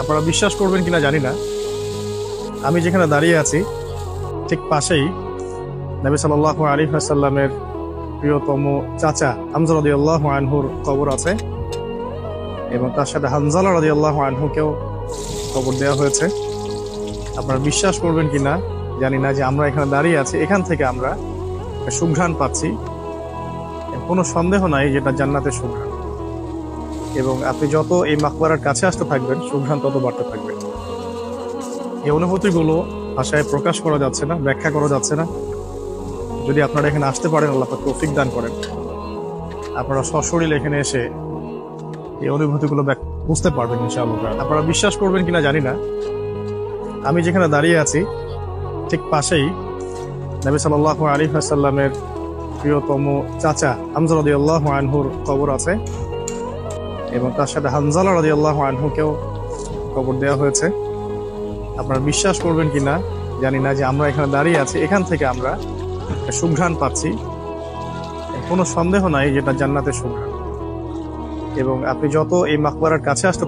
আপনারা বিশ্বাস করবেন কিনা জানি না, আমি যেখানে দাঁড়িয়ে আছি ঠিক পাশেই নবী সাল্লাল্লাহু আলাইহি ওয়াসাল্লামের প্রিয়তম চাচা হামজা রাদিয়াল্লাহু আনহুর কবর আছে এবং তার সাথে হানজালা রাদিয়াল্লাহু আনহুকেও কবর দেওয়া হয়েছে। আপনারা বিশ্বাস করবেন কিনা জানি না যে আমরা এখানে দাঁড়িয়ে আছি, এখান থেকে আমরা সুঘ্রাণ পাচ্ছি, কোনো সন্দেহ নাই যেটা জান্নাতের সুঘ্রাণ। এবং আপনি যত এই মাকবারার কাছে আসতে থাকবেন সুঘ্রাণ তত বাড়তে থাকবে। এই অনুভূতিগুলো ভাষায় প্রকাশ করা যাচ্ছে না, ব্যাখ্যা করা যাচ্ছে না। যদি আপনারা এখানে আসতে পারেন, আল্লাহ পাক তৌফিক দান করেন, আপনারা সশরীরে এখানে এসে এই অনুভূতিগুলো বুঝতে পারবেন ইনশাআল্লাহ। আপনারা বিশ্বাস করবেন কিনা জানি না, আমি যেখানে দাঁড়িয়ে আছি ঠিক পাশেই নবী সাল্লাল্লাহু আলাইহি ওয়াসাল্লামের প্রিয়তম চাচা হামজা রাদিয়াল্লাহু আনহুর কবর আছে এবং তার সাথে হানজালা রাদিয়াল্লাহু আনহুকেও কবর দেওয়া হয়েছে। আপনারা বিশ্বাস করবেন কিনা জানি না যে আমরা এখানে দাঁড়িয়ে আছি, এখান থেকে আমরা সুঘ্রাণ পাচ্ছি, কোনো সন্দেহ নাই যেটা জান্নাতের সুঘ্রাণ। এবং আপনি যত এই মাকবারার কাছে আসতে